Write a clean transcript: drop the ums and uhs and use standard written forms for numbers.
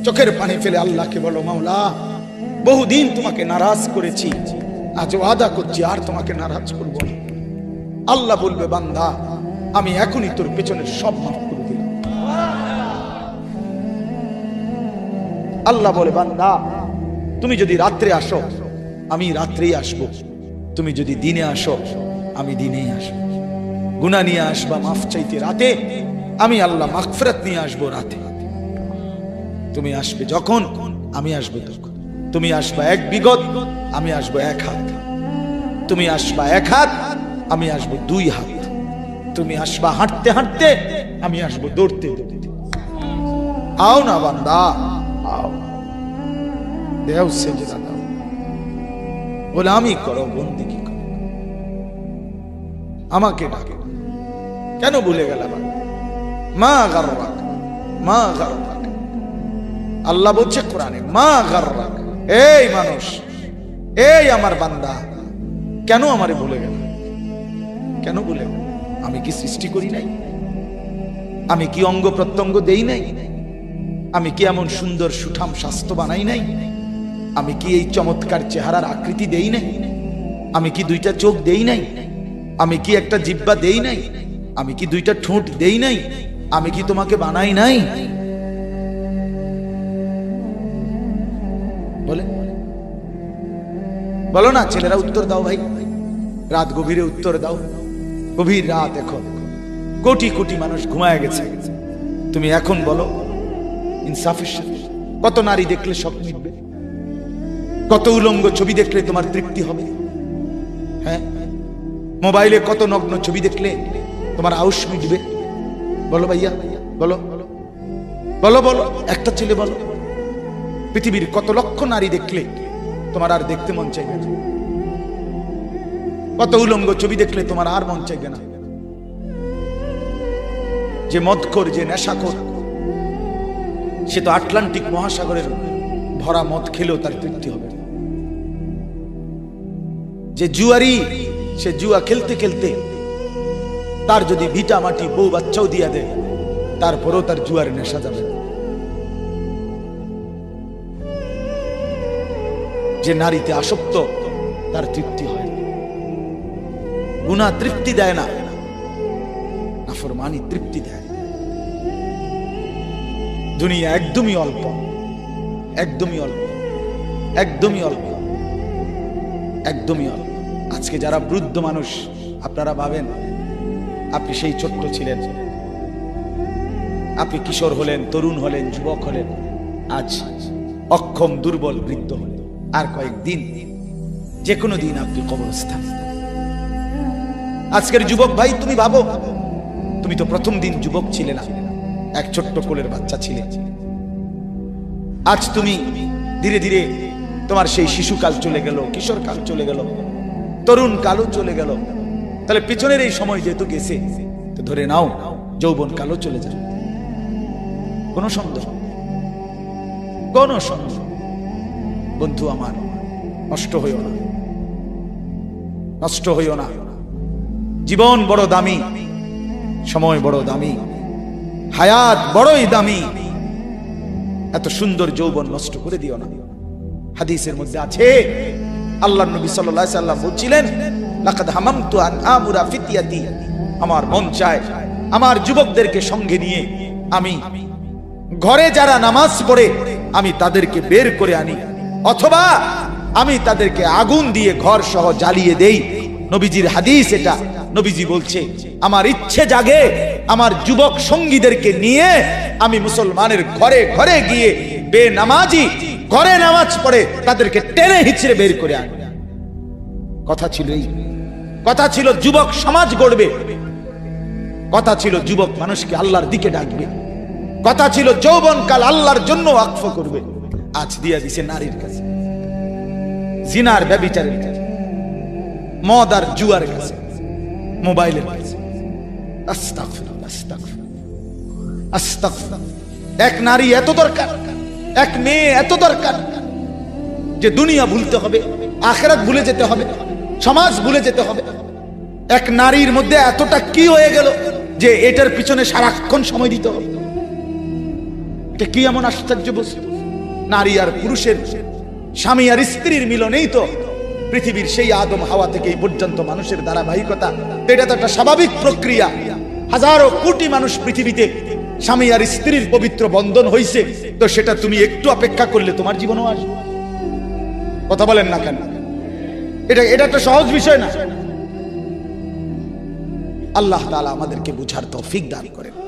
চোখের পানি ফেলে আল্লাহকে বলো, মাওলা বহুদিন তোমাকে নারাজ করেছি, আজ ওয়াদা করছি আর তোমাকে নারাজ করব না। আল্লাহ বলবে, বান্দা আমি এখনই তোর পেছনের সব মাফ করে দিলাম। আল্লাহ বলে, বান্দা তুমি যদি রাত্রে আসো আমি রাত্রেই আসবো, তুমি যদি দিনে আসো আমি দিনেই আসবো। গুনাহ নিয়ে আসবা মাফ চাইতে রাতে, আমি আল্লাহ মাগফিরাত নিয়ে আসবো রাতে। তুমি আসবে যখন আমি আসবো তখন। তুমি আসবা এক বিগত, আমি আসবো এক হাত। তুমি আসবা এক হাত, আমি আসবো দুই হাত। তুমি আসবা হাঁটতে হাঁটতে, আমি আসবো দৌড়তে দৌড়তে। আও না বান্দা, আও, দেও সেজদা দাও, গোলামি করো, বন্দেগী করো, আমাকে ডাকো। কেন ভুলে গেলাম? মা গাররাক, মা গাররাক। আল্লাহ বলছে কোরআনে, মা গাররাক। এই মানুষ, এই আমার বান্দা, কেন আমারে ভুলে গেল? কেন ভুলে গেল? আমি কি সৃষ্টি করি নাই? আমি কি অঙ্গ প্রত্যঙ্গ দেই নাই? আমি কি এমন সুন্দর সুঠাম স্বাস্থ্য বানাই নাই? আমি কি এই চমৎকার চেহারার আকৃতি দেই নাই? আমি কি দুইটা চোখ দেই নাই? আমি কি একটা জিহ্বা দেই নাই? আমি কি দুইটা ঠোঁট দেই নাই? আমি কি তোমাকে বানাই নাই? বলে বলো না ছেলেরা, উত্তর দাও ভাই, রাত গভীরে উত্তর দাও। গভীর রাত, এখন কোটি কোটি মানুষ ঘুমায় গেছে। তুমি এখন বলো ইনসাফের সাথে, কত নারী দেখলে সব মিটবে? কত উলঙ্গ ছবি দেখলে তোমার তৃপ্তি হবে? হ্যাঁ, মোবাইলে কত নগ্ন ছবি দেখলে তোমার আউশ মিটবে? বলো ভাইয়া, বলো বলো বলো, একটা ছেলে বলো। পৃথিবীর কত লক্ষ নারী দেখলে তোমার আর দেখতে মন চাইবে না? কত উলঙ্গ ছবি দেখলে তোমার আর মন চাইবে না? যে মদখোর, যে নেশাখোর, সে তো আটলান্টিক মহাসাগরের ভরা মদ খেলেও তার তৃপ্তি হবে। যে জুয়ারি, সে জুয়া খেলতে খেলতে তার যদি ভিটা মাটি বউ বাচ্চাও দিয়া দেয়, তারপরেও তার জুয়ার নেশা যাবে না। যে নারীতে আসক্ত, তার তৃপ্তি হয়। গুনাহ তৃপ্তি দেয় না, নাফরমানি তৃপ্তি দেয়। দুনিয়া একদমই অল্প, একদমই অল্প, একদমই অল্প, একদমই অল্প। আজকে যারা বৃদ্ধ মানুষ, আপনারা ভাবেন আপনি সেই ছোট্ট ছিলেন, আপনি কিশোর হলেন, তরুণ হলেন, যুবক হলেন, আজ অক্ষম দুর্বল বৃদ্ধ হলেন। আর কয়েকদিন, যে কোনো দিন আপনি কবরস্থান। আজকের যুবক ভাই, তুমি ভাবো, তুমি তো প্রথম দিন যুবক ছিলে না, এক ছোট্ট কোলের বাচ্চা ছিলে। আজ তুমি ধীরে ধীরে তোমার সেই শিশুকাল চলে গেল, কিশোর কাল চলে গেল, তরুণ কালও চলে গেল। তাহলে পিছনের এই সময় যেহেতু গেছে, তো ধরে নাও যৌবন কালও চলে যাবে। কোনো সন্দেহ, কোনো সন্দেহ। বন্ধু আমার, নষ্ট হইও না, নষ্ট হইও না। জীবন বড় দামি, সময় বড় দামি, হায়াত বড়ই দামি। এত সুন্দর যৌবন নষ্ট করে দিও না। হাদিসের মধ্যে আছে, আল্লাহর নবী সাল্লাল্লাহু আলাইহি সাল্লাম বলছিলেন, লাকাদ হামামতু আন আমুরা ফিতিয়াতি, আমার মন চায় আমার যুবকদেরকে সঙ্গে নিয়ে আমি ঘরে যারা নামাজ পড়ে আমি তাদেরকে বের করে আনি, অথবা আমি তাদেরকে আগুন দিয়ে ঘর সহ জ্বালিয়ে দেই। নবীজির হাদিস এটা। নবীজি বলছে, আমার ইচ্ছে জাগে আমার যুবক সঙ্গীদেরকে নিয়ে আমি মুসলমানের ঘরে ঘরে গিয়ে বেনামাজি ঘরে নামাজ পড়ে তাদেরকে টেনে হিচড়ে বের করে আনি। কথা ছিল এই, কথা ছিল যুবক সমাজ গড়বে, কথা ছিল যুবক মানুষকে আল্লাহর দিকে ডাকবে, কথা ছিল যৌবনকাল আল্লাহর জন্য ওয়াকফ করবে। আজ দিয়া দিছে নারীর কাছে, জিনার ব্যভিচারের কাছে, মদ আর জুয়ার কাছে, মোবাইলের কাছে। আস্তাগফিরুল্লাহ, আস্তাগফিরুল্লাহ, আস্তাগফিরুল্লাহ। এক নারী এত দরকার, এক মেয়ে এত দরকার যে দুনিয়া ভুলতে হবে, আখিরাত ভুলে যেতে হবে, সমাজ ভুলে যেতে হবে। এক নারীর মধ্যে এতটা কি হয়ে গেল যে এটার পিছনে সারাক্ষণ সময় দিতে হবে। এটা কি এমন আশ্চর্য বস্তু? নারী আর পুরুষের, স্বামী আর স্ত্রীর মিলনেই তো পৃথিবীর সেই আদম হাওয়া থেকে এই পর্যন্ত মানুষের ধারাবাহিকতা। এটা তো একটা স্বাভাবিক প্রক্রিয়া। হাজারো কোটি মানুষ পৃথিবীতে স্বামী আর স্ত্রীর পবিত্র বন্ধন হইছে, তো সেটা তুমি একটু অপেক্ষা করলে তোমার জীবনও আসবে। কথা বলেন না কেন? এটা একটা সহজ বিষয় না। আল্লাহ তাআলা আমাদেরকে বুঝার তৌফিক দান করেন।